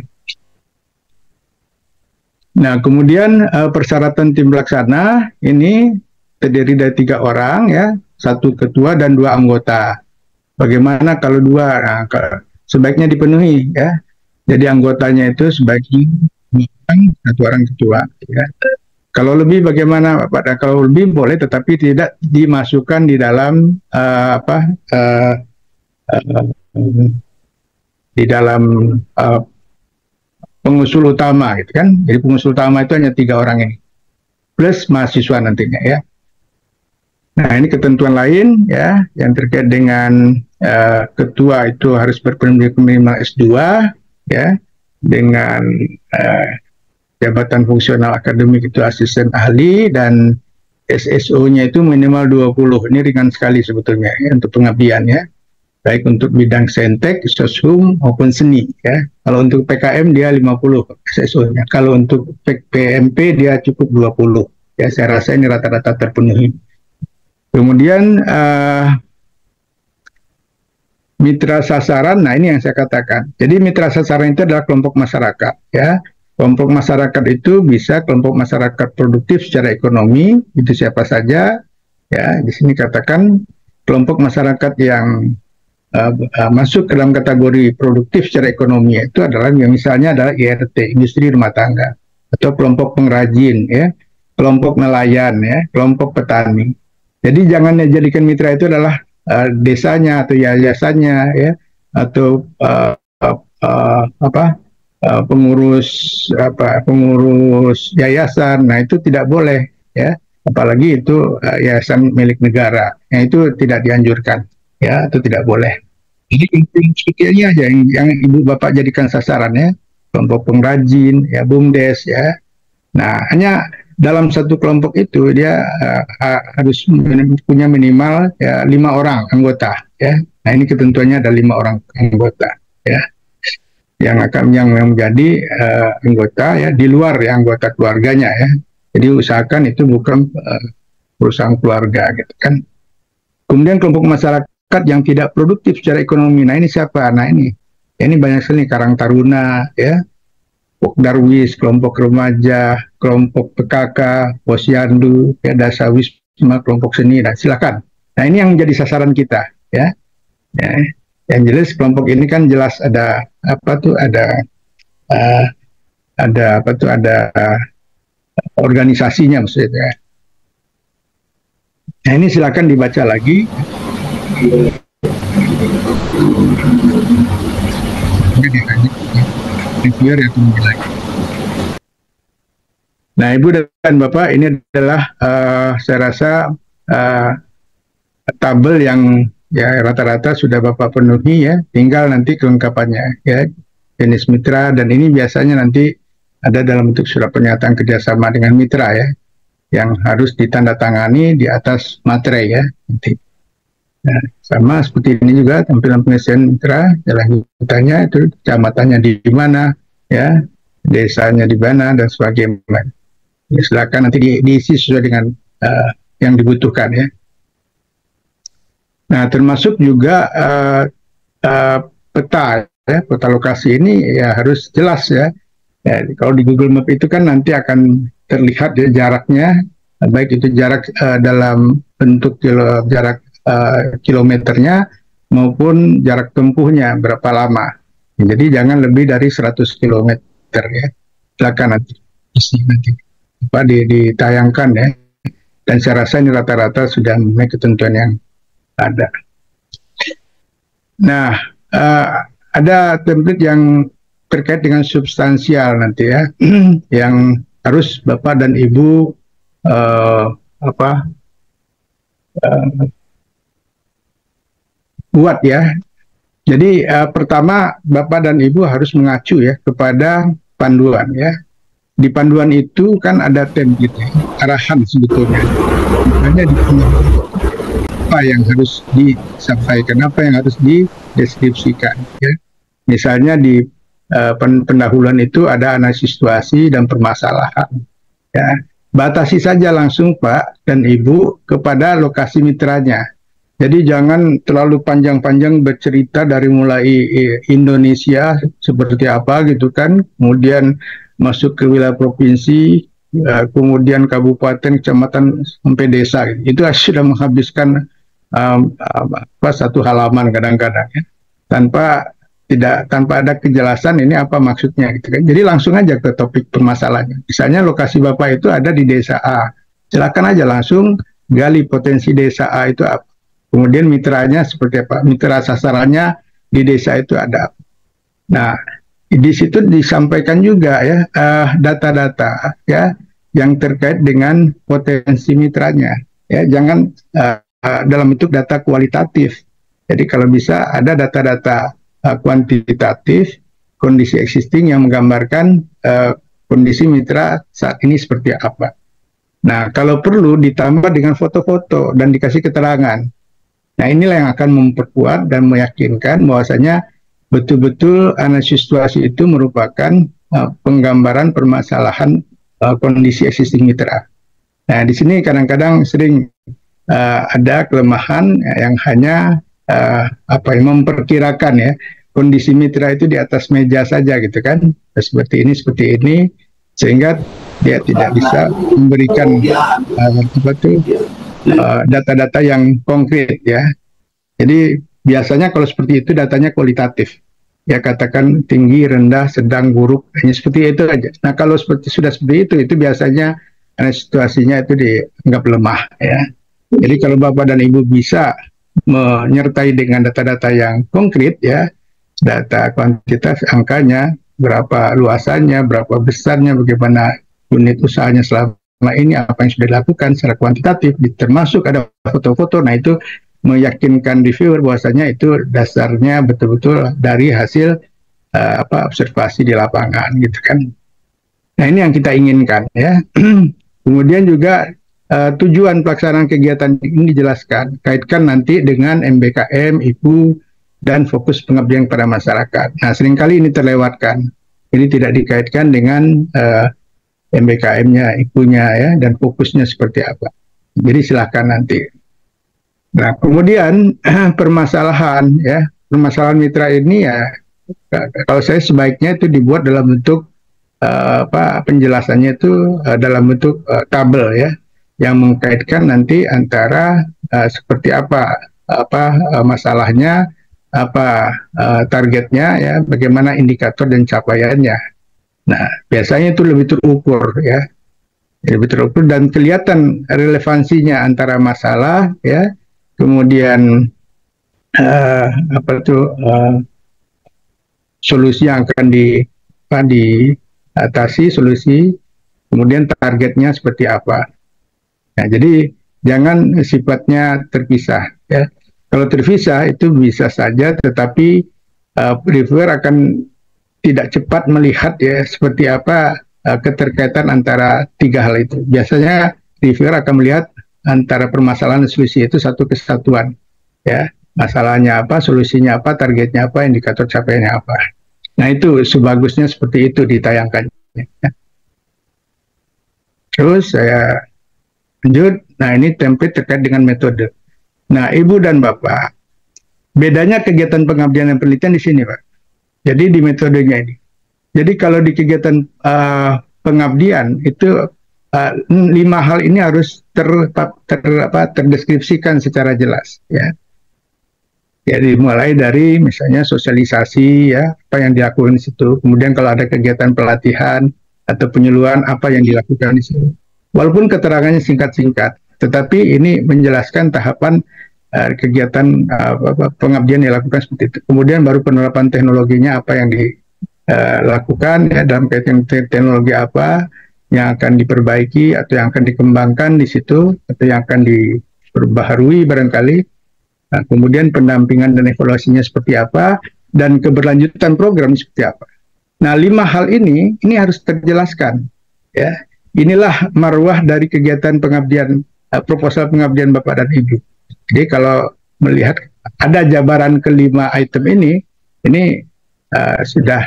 Nah, kemudian persyaratan tim pelaksana ini terdiri dari 3 orang ya, 1 ketua dan 2 anggota. Bagaimana kalau 2? Nah, sebaiknya dipenuhi ya. Jadi anggotanya itu sebaiknya 1 orang ketua. Ya. Kalau lebih bagaimana? Kalau lebih boleh, tetapi tidak dimasukkan di dalam pengusul utama gitu kan. Jadi pengusul utama itu hanya 3 orang ini plus mahasiswa nantinya ya. Nah, ini ketentuan lain ya yang terkait dengan ketua itu harus berpendidikan minimal S2 ya, dengan jabatan fungsional akademik itu asisten ahli, dan SSO-nya itu minimal 20. Ini ringan sekali sebetulnya ya, untuk pengabdian ya. Baik untuk bidang saintek, soshum maupun seni ya. Kalau untuk PKM dia 50 SSO-nya. Kalau untuk PMP dia cukup 20. Ya, saya rasa ini rata-rata terpenuhi. Kemudian mitra sasaran, nah ini yang saya katakan. Jadi mitra sasaran itu adalah kelompok masyarakat, ya. Kelompok masyarakat itu bisa kelompok masyarakat produktif secara ekonomi, itu siapa saja, ya. Di sini katakan kelompok masyarakat yang masuk ke dalam kategori produktif secara ekonomi itu adalah yang misalnya adalah IRT, industri rumah tangga, atau kelompok pengrajin, ya, kelompok nelayan, ya, kelompok petani. Jadi jangan jadikan mitra itu adalah desanya atau yayasannya, ya, atau pengurus yayasan. Nah itu tidak boleh, ya, apalagi itu yayasan milik negara. Nah itu tidak dianjurkan, ya, atau tidak boleh. Jadi kecilnya aja yang ibu bapak jadikan sasaran, ya, kelompok pengrajin, ya, BUMDes, ya. Nah hanya dalam satu kelompok itu dia harus punya minimal, ya, 5 orang anggota, ya. Nah ini ketentuannya ada 5 orang anggota, ya, yang menjadi anggota, ya, di luar, ya, anggota keluarganya, ya. Jadi usahakan itu bukan perusahaan keluarga, gitu kan. Kemudian kelompok masyarakat yang tidak produktif secara ekonomi. Nah ini siapa? Nah ini banyak sekali, Karang Taruna, ya, Darwis, kelompok remaja, kelompok PKK, Posyandu, ya, Dasawisma, kelompok seni. Nah silakan. Nah ini yang menjadi sasaran kita, ya. Ya, yang jelas kelompok ini kan jelas ada organisasinya maksudnya. Nah ini silakan dibaca lagi. Nah Ibu dan Bapak, ini adalah saya rasa tabel yang, ya, rata-rata sudah Bapak penuhi, ya, tinggal nanti kelengkapannya, ya, jenis mitra, dan ini biasanya nanti ada dalam bentuk surat pernyataan kerjasama dengan mitra, ya, yang harus ditandatangani di atas materai, ya, nanti. Nah, sama seperti ini juga tampilan pengisian mitra, jalan hutannya itu, kecamatannya di mana, ya, desanya di mana, dan sebagainya. Ya, silakan nanti diisi sesuai dengan yang dibutuhkan, ya. Nah, termasuk juga peta, ya, peta lokasi ini, ya, harus jelas, ya. Ya, kalau di Google Map itu kan nanti akan terlihat, ya, jaraknya, baik itu jarak dalam bentuk jarak kilometernya maupun jarak tempuhnya berapa lama. Jadi jangan lebih dari 100 km, ya. Silakan nanti ditayangkan, ya. Dan saya rasa ini rata-rata sudah memenuhi ketentuan yang ada. Nah, ada template yang terkait dengan substansial nanti, ya, yang harus Bapak dan Ibu buat, ya. Jadi pertama Bapak dan Ibu harus mengacu, ya, kepada panduan, ya. Di panduan itu kan ada template, ya, arahan sebetulnya. Makanya apa yang harus disampaikan, apa yang harus dideskripsikan, ya. Misalnya di pendahuluan itu ada analisis situasi dan permasalahan, ya. Batasi saja langsung Pak dan Ibu kepada lokasi mitranya. Jadi jangan terlalu panjang-panjang bercerita dari mulai Indonesia seperti apa, gitu kan, kemudian masuk ke wilayah provinsi, kemudian kabupaten, kecamatan, sampai desa. Itu sudah menghabiskan satu halaman kadang-kadang, ya, tanpa ada kejelasan ini apa maksudnya, gitu kan. Jadi langsung aja ke topik permasalahannya. Misalnya lokasi Bapak itu ada di desa A, silakan aja langsung gali potensi desa A itu apa. Kemudian mitranya seperti apa, mitra sasarannya di desa itu ada. Nah, di situ disampaikan juga, ya, data-data, ya, yang terkait dengan potensi mitranya, ya. Jangan dalam bentuk data kualitatif. Jadi kalau bisa ada data-data kuantitatif, kondisi existing yang menggambarkan kondisi mitra saat ini seperti apa. Nah, kalau perlu ditambah dengan foto-foto dan dikasih keterangan. Nah, inilah yang akan memperkuat dan meyakinkan bahwasanya betul-betul analisis situasi itu merupakan penggambaran permasalahan kondisi existing mitra. Nah, di sini kadang-kadang sering ada kelemahan yang hanya apa yang memperkirakan ya kondisi mitra itu di atas meja saja gitu kan, seperti ini, sehingga dia tidak bisa memberikan data-data yang konkret ya. Jadi biasanya kalau seperti itu datanya kualitatif. Ya katakan tinggi, rendah, sedang, buruk, hanya seperti itu aja. Nah kalau sudah seperti itu biasanya situasinya itu dianggap lemah ya. Jadi kalau Bapak dan Ibu bisa menyertai dengan data-data yang konkret ya, data kuantitas, angkanya, berapa luasannya, berapa besarnya, bagaimana unit usahanya selama ini, apa yang sudah dilakukan secara kuantitatif, termasuk ada foto-foto, nah itu meyakinkan reviewer bahwasanya itu dasarnya betul-betul dari hasil observasi di lapangan gitu kan. Nah ini yang kita inginkan ya. Kemudian juga tujuan pelaksanaan kegiatan ini dijelaskan, kaitkan nanti dengan MBKM, IPU, dan fokus pengabdian pada masyarakat. Nah seringkali ini terlewatkan, ini tidak dikaitkan dengan MBKM-nya, IPU-nya ya, dan fokusnya seperti apa. Jadi silakan nanti. Nah, kemudian permasalahan mitra ini ya, kalau saya sebaiknya itu dibuat dalam bentuk penjelasannya itu dalam bentuk tabel ya, yang mengkaitkan nanti antara seperti apa masalahnya, targetnya ya, bagaimana indikator dan capaiannya. Nah, biasanya itu lebih terukur ya, lebih terukur dan kelihatan relevansinya antara masalah ya. Kemudian solusi yang akan diatasi, solusi, kemudian targetnya seperti apa. Nah, jadi jangan sifatnya terpisah ya. Kalau terpisah itu bisa saja, tetapi reviewer akan tidak cepat melihat ya seperti apa keterkaitan antara tiga hal itu. Biasanya reviewer akan melihat antara permasalahan dan solusi itu satu kesatuan ya, masalahnya apa, solusinya apa, targetnya apa, indikator capaiannya apa. Nah itu sebagusnya seperti itu ditayangkan ya. Terus saya lanjut. Nah ini template terkait dengan metode. Nah Ibu dan Bapak, bedanya kegiatan pengabdian dan penelitian di sini Pak, jadi di metodenya ini. Jadi kalau di kegiatan pengabdian itu 5 hal ini harus terdeskripsikan secara jelas ya. Jadi mulai dari misalnya sosialisasi ya, apa yang dilakukan di situ. Kemudian kalau ada kegiatan pelatihan atau penyuluhan, apa yang dilakukan di situ. Walaupun keterangannya singkat-singkat, tetapi ini menjelaskan tahapan kegiatan pengabdian yang dilakukan seperti itu. Kemudian baru penerapan teknologinya, apa yang dilakukan ya, dalam kaitan teknologi apa yang akan diperbaiki atau yang akan dikembangkan di situ, atau yang akan diperbaharui barangkali. Nah, kemudian pendampingan dan evaluasinya seperti apa, dan keberlanjutan program seperti apa. Nah, 5 hal ini harus terjelaskan. Ya, inilah marwah dari kegiatan pengabdian, proposal pengabdian Bapak dan Ibu. Jadi kalau melihat ada jabaran kelima item ini sudah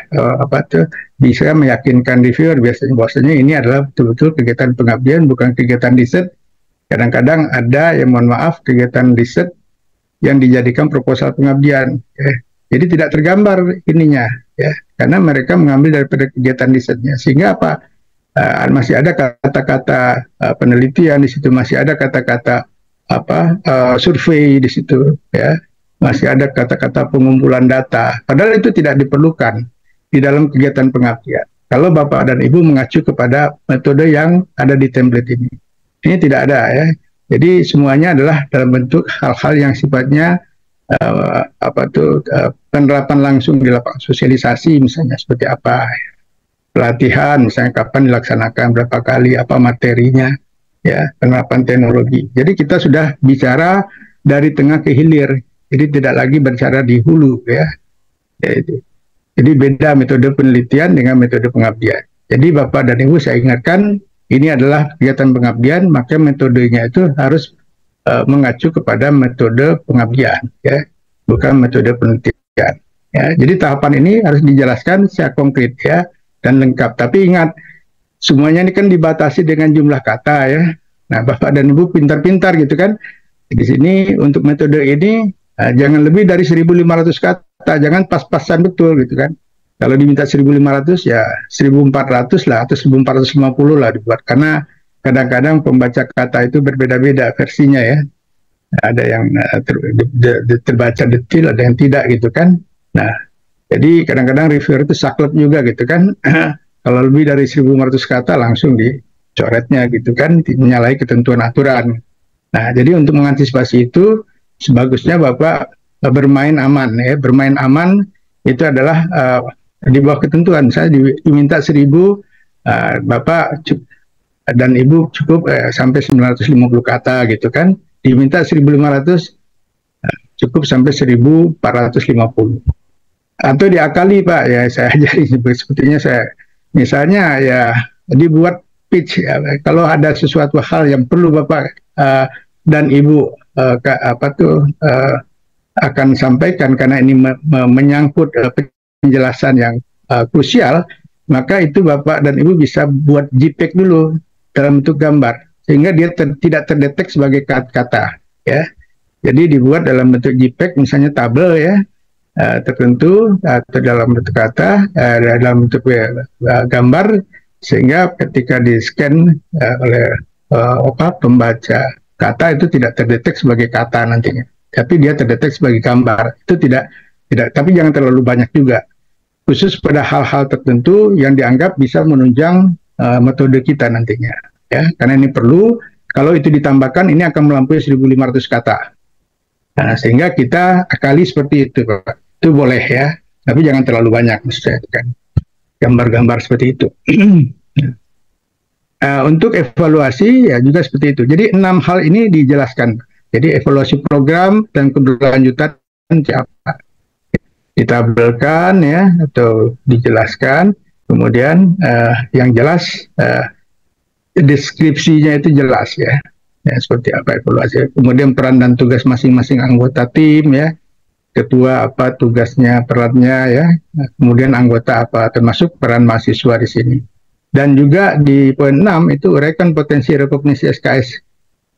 bisa meyakinkan reviewer bahwasanya ini adalah betul-betul kegiatan pengabdian, bukan kegiatan riset. Kadang-kadang ada yang mohon maaf kegiatan riset yang dijadikan proposal pengabdian ya. Jadi tidak tergambar ininya ya, karena mereka mengambil daripada kegiatan risetnya, sehingga masih ada kata-kata penelitian di situ, masih ada kata-kata survei di situ ya, masih ada kata-kata pengumpulan data, padahal itu tidak diperlukan di dalam kegiatan pengabdian. Kalau Bapak dan Ibu mengacu kepada metode yang ada di template ini tidak ada ya. Jadi semuanya adalah dalam bentuk hal-hal yang sifatnya penerapan langsung di lapangan, sosialisasi misalnya seperti apa, pelatihan misalnya kapan dilaksanakan, berapa kali, apa materinya, ya, penerapan teknologi. Jadi kita sudah bicara dari tengah ke hilir. Jadi tidak lagi bicara di hulu ya. Jadi beda metode penelitian dengan metode pengabdian. Jadi Bapak dan Ibu saya ingatkan, ini adalah kegiatan pengabdian, maka metodenya itu harus mengacu kepada metode pengabdian ya, bukan metode penelitian. Ya, jadi tahapan ini harus dijelaskan secara konkret ya dan lengkap. Tapi ingat, semuanya ini kan dibatasi dengan jumlah kata ya. Nah, Bapak dan Ibu pintar-pintar gitu kan. Di sini untuk metode ini Jangan lebih dari 1.500 kata, jangan pas-pasan betul gitu kan. Kalau diminta 1.500 ya 1.400 lah atau 1.450 lah dibuat, karena kadang-kadang pembaca kata itu berbeda-beda versinya ya. Ada yang terbaca detil, ada yang tidak gitu kan. Nah, jadi kadang-kadang reviewer itu saklek juga gitu kan. Kalau lebih dari 1.500 kata langsung dicoretnya gitu kan, menyalahi ketentuan aturan. Nah, jadi untuk mengantisipasi itu, sebagusnya Bapak bermain aman ya. Bermain aman itu adalah di bawah ketentuan. Saya diminta 1.000, Bapak dan Ibu cukup sampai 950 kata gitu kan. Diminta 1.500, cukup sampai 1.450. Atau diakali Pak, ya saya ajarin sepertinya saya. Misalnya ya dibuat pitch ya. Kalau ada sesuatu hal yang perlu Bapak dan Ibu akan sampaikan karena ini menyangkut penjelasan yang krusial, maka itu Bapak dan Ibu bisa buat JPEG dulu dalam bentuk gambar, sehingga dia tidak terdetek sebagai kata ya. Jadi dibuat dalam bentuk JPEG, misalnya tabel ya, tertentu atau dalam bentuk kata, dalam bentuk gambar, sehingga ketika di-scan oleh pembaca kata itu tidak terdetek sebagai kata nantinya, tapi dia terdetek sebagai gambar. Itu tidak, tapi jangan terlalu banyak juga, khusus pada hal-hal tertentu yang dianggap bisa menunjang metode kita nantinya ya, karena ini perlu. Kalau itu ditambahkan, ini akan melampaui 1.500 kata. Nah, sehingga kita akali seperti itu Pak. Itu boleh ya, tapi jangan terlalu banyak, maksudnya kan gambar-gambar seperti itu. Untuk evaluasi ya juga seperti itu. Jadi 6 hal ini dijelaskan. Jadi evaluasi program dan keberlanjutan apa ditabelkan ya atau dijelaskan. Kemudian yang jelas deskripsinya itu jelas ya. Ya, seperti apa evaluasi. Kemudian peran dan tugas masing-masing anggota tim ya. Ketua apa tugasnya, perannya ya. Kemudian anggota apa, termasuk peran mahasiswa di sini. Dan juga di poin 6 itu uraikan potensi rekognisi SKS.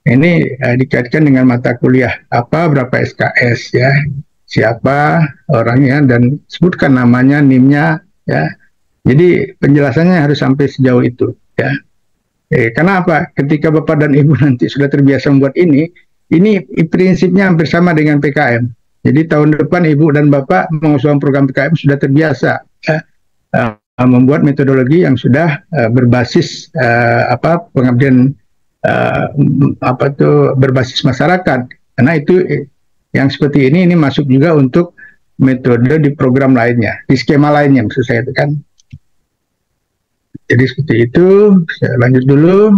Ini dikaitkan dengan mata kuliah apa, berapa SKS ya, siapa orangnya, dan sebutkan namanya, NIM-nya ya. Jadi penjelasannya harus sampai sejauh itu ya. Karena apa? Ketika Bapak dan Ibu nanti sudah terbiasa membuat ini prinsipnya hampir sama dengan PKM. Jadi tahun depan Ibu dan Bapak mengusulkan program PKM sudah terbiasa ya, membuat metodologi yang sudah berbasis pengabdian berbasis masyarakat. Karena itu yang seperti ini masuk juga untuk metode di program lainnya, di skema lainnya maksud saya itu kan. Jadi seperti itu. Saya lanjut dulu.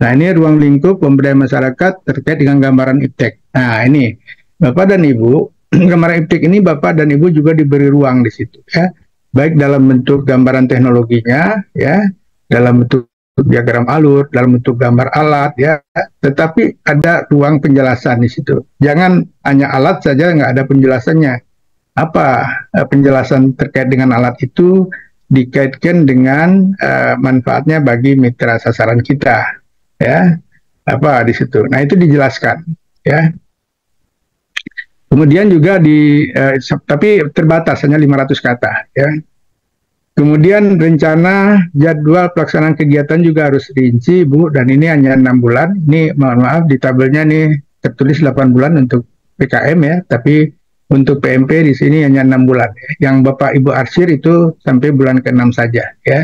Nah, ini ruang lingkup pemberdayaan masyarakat terkait dengan gambaran iptek. Nah, ini Bapak dan Ibu, gambaran iptek ini Bapak dan Ibu juga diberi ruang di situ ya. Baik dalam bentuk gambaran teknologinya ya, dalam bentuk diagram alur, dalam bentuk gambar alat ya, tetapi ada ruang penjelasan di situ. Jangan hanya alat saja nggak ada penjelasannya. Apa penjelasan terkait dengan alat itu dikaitkan dengan manfaatnya bagi mitra sasaran kita ya, apa di situ. Nah, itu dijelaskan ya. Kemudian juga tapi terbatas hanya 500 kata ya. Kemudian rencana jadwal pelaksanaan kegiatan juga harus rinci Bu, dan ini hanya 6 bulan. Ini mohon maaf di tabelnya nih tertulis 8 bulan untuk PKM ya, tapi untuk PMP di sini hanya 6 bulan. Yang Bapak Ibu arsir itu sampai bulan ke-6 saja ya.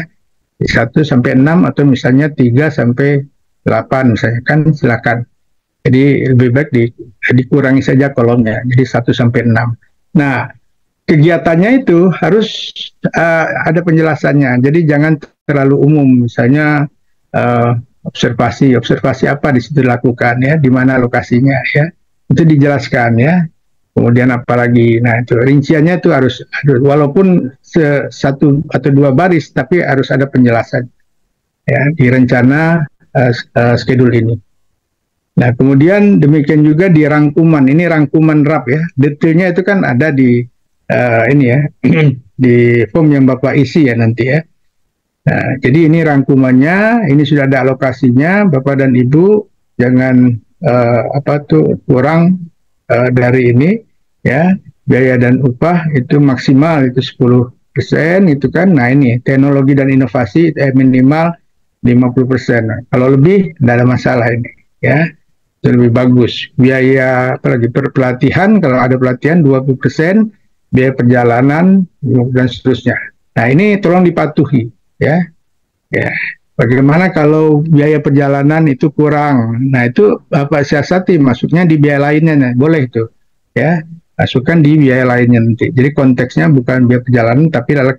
1 sampai 6 atau misalnya 3 sampai 8 misalnya kan silakan. Jadi lebih baik dikurangi saja kolomnya. Jadi 1 sampai 6. Nah, kegiatannya itu harus ada penjelasannya. Jadi jangan terlalu umum, misalnya observasi apa di situ dilakukan ya, di mana lokasinya ya. Itu dijelaskan ya. Kemudian apalagi, nah itu rinciannya itu harus walaupun 1 atau 2 baris, tapi harus ada penjelasan ya di rencana schedule ini. Nah, kemudian demikian juga di rangkuman, ini rangkuman RAP ya, detailnya itu kan ada di ini ya di form yang Bapak isi ya nanti ya. Nah, jadi ini rangkumannya, ini sudah ada alokasinya, Bapak dan Ibu jangan kurang dari ini. ya. Biaya dan upah itu maksimal itu 10% itu kan. Nah ini teknologi dan inovasi minimal 50%. Nah, kalau lebih tidak ada masalah ini, ya. Itu lebih bagus. Biaya apalagi pelatihan, kalau ada pelatihan 20%, biaya perjalanan dan seterusnya. Nah ini tolong dipatuhi, ya. Ya. Bagaimana kalau biaya perjalanan itu kurang? Nah itu Bapak siasati, masuknya di biaya lainnya, nah, boleh itu, ya. Masukkan di biaya lainnya nanti. Jadi konteksnya bukan biaya perjalanan, tapi adalah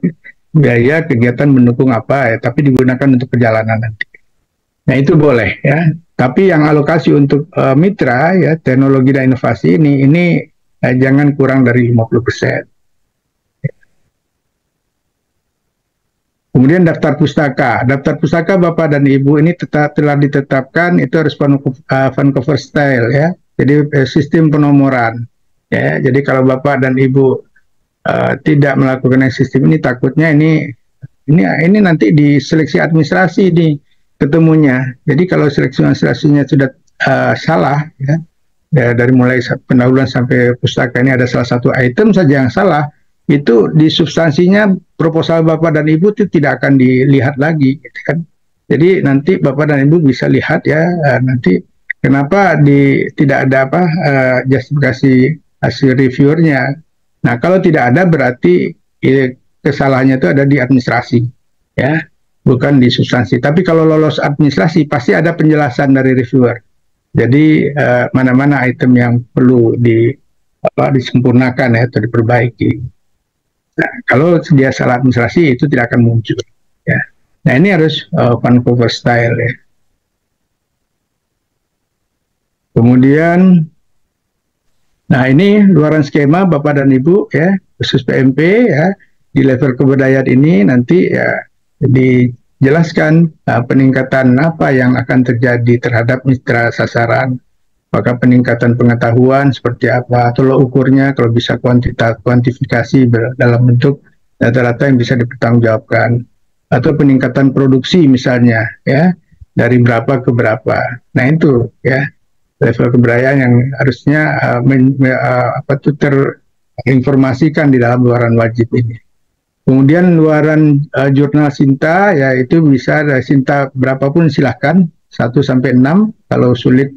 biaya kegiatan mendukung apa ya, tapi digunakan untuk perjalanan nanti. Nah itu boleh, ya. Tapi yang alokasi untuk mitra ya teknologi dan inovasi ini jangan kurang dari 50%. Kemudian daftar pustaka Bapak dan Ibu ini telah ditetapkan itu harus fund cover style, ya. Jadi sistem penomoran, ya. Jadi kalau Bapak dan Ibu tidak melakukan sistem ini, takutnya ini nanti di seleksi administrasi di ketemunya. Jadi kalau seleksi administrasinya sudah salah, ya, dari mulai pendahuluan sampai pustaka ini ada salah satu item saja yang salah, itu di substansinya proposal Bapak dan Ibu itu tidak akan dilihat lagi, gitu kan. Jadi nanti Bapak dan Ibu bisa lihat, ya, nanti kenapa tidak ada justifikasi hasil reviewernya. Nah kalau tidak ada berarti kesalahannya itu ada di administrasi, ya, bukan di substansi. Tapi kalau lolos administrasi pasti ada penjelasan dari reviewer. Jadi mana-mana item yang perlu disempurnakan, ya, atau diperbaiki. Nah, kalau dia salah administrasi itu tidak akan muncul, ya. Nah ini harus fund cover style, ya. Kemudian, nah ini luaran skema Bapak dan Ibu, ya, khusus PMP, ya, di level kebudayaan ini nanti, ya, dijelaskan peningkatan apa yang akan terjadi terhadap mitra sasaran. Apakah peningkatan pengetahuan seperti apa, tolok ukurnya, kalau bisa kuantifikasi dalam bentuk data-data yang bisa dipertanggungjawabkan, atau peningkatan produksi misalnya, ya, dari berapa ke berapa. Nah itu, ya, level kebudayaan yang harusnya terinformasikan di dalam luaran wajib ini. Kemudian luaran jurnal Sinta, ya itu bisa dari Sinta berapapun silahkan, 1 sampai 6, kalau sulit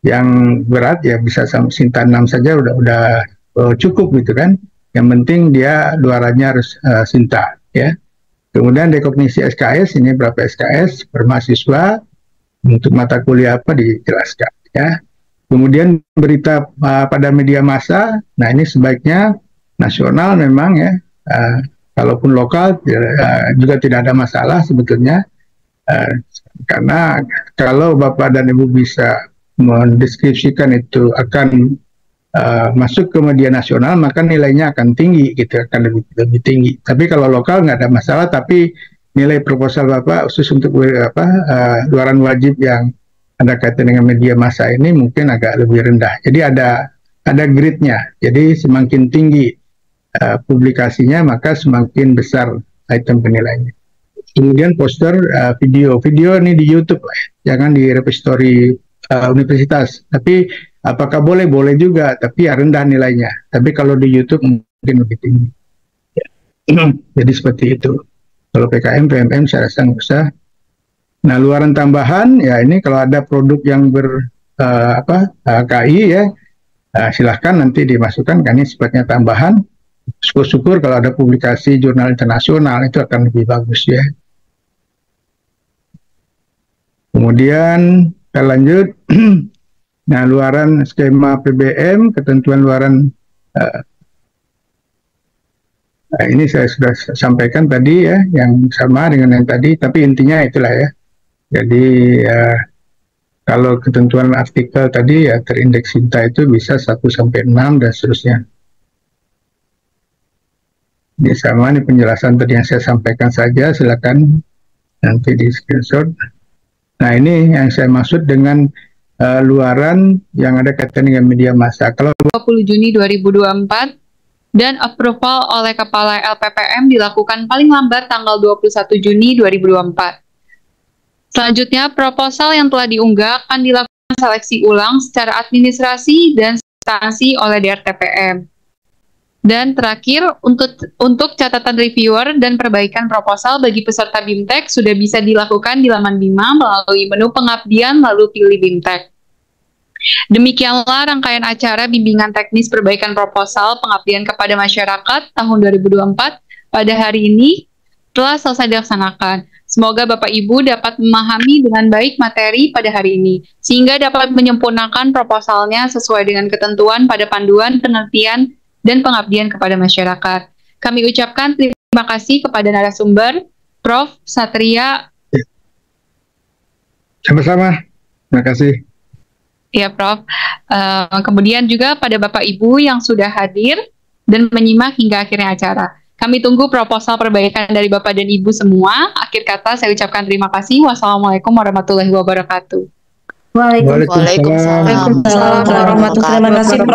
yang berat ya bisa sampai Sinta 6 saja udah cukup, gitu kan. Yang penting dia luarannya harus Sinta, ya. Kemudian rekognisi SKS, ini berapa SKS per mahasiswa, untuk mata kuliah apa dijelaskan, ya. Kemudian berita pada media massa, nah ini sebaiknya nasional memang, ya. Kalaupun lokal juga tidak ada masalah sebetulnya, karena kalau Bapak dan Ibu bisa mendeskripsikan itu akan masuk ke media nasional, maka nilainya akan tinggi, gitu, akan lebih tinggi. Tapi kalau lokal nggak ada masalah, tapi nilai proposal Bapak khusus untuk luaran wajib yang ada kaitan dengan media massa ini mungkin agak lebih rendah. Jadi ada grid-nya. Jadi semakin tinggi publikasinya, maka semakin besar item penilaiannya. Kemudian poster video ini di YouTube, jangan di repository universitas. Tapi apakah boleh juga, tapi ya rendah nilainya. Tapi kalau di YouTube mungkin lebih tinggi. Jadi seperti itu. Kalau PKM, PMM saya rasa nggak usah. Nah luaran tambahan, ya ini kalau ada produk yang KI, ya, silahkan nanti dimasukkan, kan ini sifatnya tambahan. Syukur-syukur kalau ada publikasi jurnal internasional itu akan lebih bagus, ya. Kemudian kita lanjut. Nah, luaran skema PBM, ketentuan luaran, nah ini saya sudah sampaikan tadi, ya, yang sama dengan yang tadi, tapi intinya itulah, ya. Jadi kalau ketentuan artikel tadi, ya, terindeks Sinta itu bisa 1 sampai 6 dan seterusnya. Ini sama, ini penjelasan tadi yang saya sampaikan saja, silakan nanti di screenshot. Nah ini yang saya maksud dengan luaran yang ada kaitan dengan media massa. Kalau 20 Juni 2024 dan approval oleh Kepala LPPM dilakukan paling lambat tanggal 21 Juni 2024. Selanjutnya, proposal yang telah diunggah akan dilakukan seleksi ulang secara administrasi dan substansi oleh DRTPM. Dan terakhir, untuk catatan reviewer dan perbaikan proposal bagi peserta BIMTEK sudah bisa dilakukan di laman Bima melalui menu pengabdian lalu pilih BIMTEK. Demikianlah rangkaian acara bimbingan teknis perbaikan proposal pengabdian kepada masyarakat tahun 2024 pada hari ini telah selesai dilaksanakan. Semoga Bapak Ibu dapat memahami dengan baik materi pada hari ini, sehingga dapat menyempurnakan proposalnya sesuai dengan ketentuan pada panduan penelitian dan pengabdian kepada masyarakat. Kami ucapkan terima kasih kepada narasumber, Prof. Satria. Sama-sama, terima kasih. Ya, Prof. Kemudian juga pada Bapak Ibu yang sudah hadir dan menyimak hingga akhirnya acara. Kami tunggu proposal perbaikan dari Bapak dan Ibu semua. Akhir kata saya ucapkan terima kasih. Wassalamualaikum warahmatullahi wabarakatuh. Waalaikumsalam. Waalaikumsalam warahmatullahi wabarakatuh.